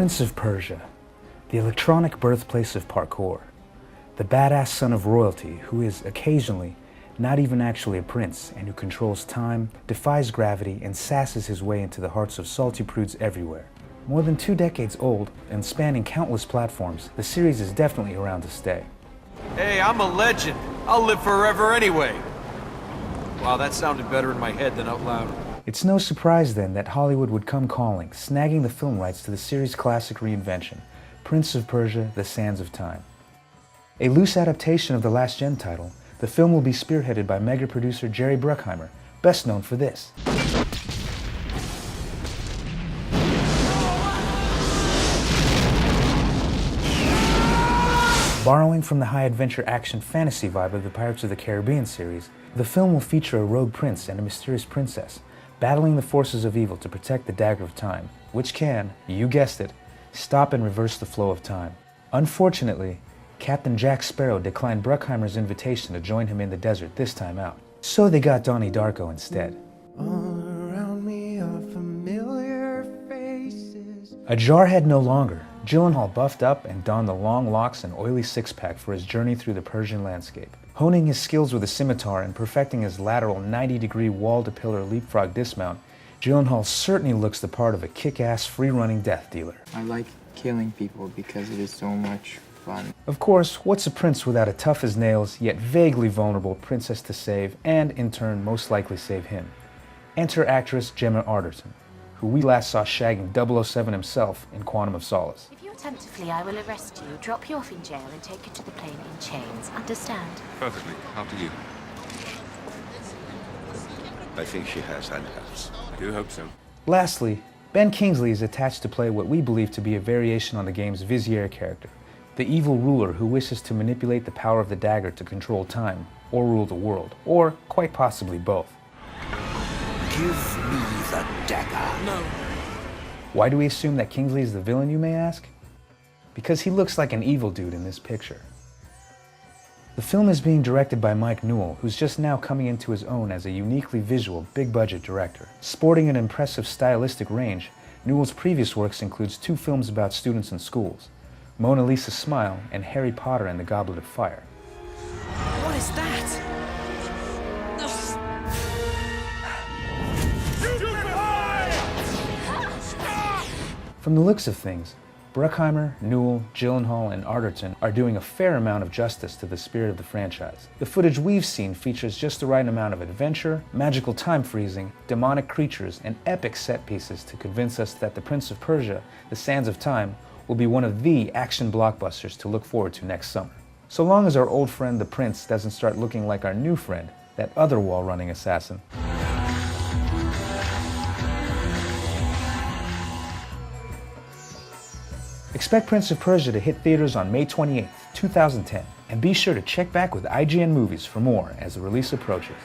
Prince of Persia, the electronic birthplace of parkour, the badass son of royalty who is occasionally not even actually a prince and who controls time, defies gravity, and sasses his way into the hearts of salty prudes everywhere. More than 2 decades old and spanning countless platforms, the series is definitely around to stay. Hey, I'm a legend. I'll live forever anyway. Wow, that sounded better in my head than out loud. It's no surprise then that Hollywood would come calling, snagging the film rights to the series' classic reinvention, Prince of Persia: The Sands of Time. A loose adaptation of the Last Gen title, the film will be spearheaded by mega producer Jerry Bruckheimer, best known for this. Borrowing from the high-adventure action fantasy vibe of the Pirates of the Caribbean series, the film will feature a rogue prince and a mysterious princess, battling the forces of evil to protect the Dagger of Time, which can, you guessed it, stop and reverse the flow of time. Unfortunately, Captain Jack Sparrow declined Bruckheimer's invitation to join him in the desert this time out, so they got Donnie Darko instead. All around me are familiar faces. A jarhead no longer, Gyllenhaal buffed up and donned the long locks and oily six-pack for his journey through the Persian landscape. Honing his skills with a scimitar and perfecting his lateral 90-degree wall-to-pillar leapfrog dismount, Gyllenhaal certainly looks the part of a kick-ass, free-running death dealer. I like killing people because it is so much fun. Of course, what's a prince without a tough-as-nails, yet vaguely vulnerable princess to save, and in turn most likely save him? Enter actress Gemma Arterton, who we last saw shagging 007 himself in Quantum of Solace. If you attempt to flee, I will arrest you, drop you off in jail, and take you to the plane in chains. Understand? Perfectly. After you. I think she has handcuffs. I do hope so. Lastly, Ben Kingsley is attached to play what we believe to be a variation on the game's Vizier character, the evil ruler who wishes to manipulate the power of the dagger to control time, or rule the world, or quite possibly both. Give me the dagger. No. Why do we assume that Kingsley is the villain, you may ask? Because he looks like an evil dude in this picture. The film is being directed by Mike Newell, who's just now coming into his own as a uniquely visual, big-budget director. Sporting an impressive stylistic range, Newell's previous works includes 2 films about students in schools, Mona Lisa's Smile and Harry Potter and the Goblet of Fire. What is that? From the looks of things, Bruckheimer, Newell, Gyllenhaal, and Arterton are doing a fair amount of justice to the spirit of the franchise. The footage we've seen features just the right amount of adventure, magical time freezing, demonic creatures, and epic set pieces to convince us that The Prince of Persia: The Sands of Time will be one of the action blockbusters to look forward to next summer. So long as our old friend the Prince doesn't start looking like our new friend, that other wall-running assassin. Expect Prince of Persia to hit theaters on May 28th, 2010, and be sure to check back with IGN Movies for more as the release approaches.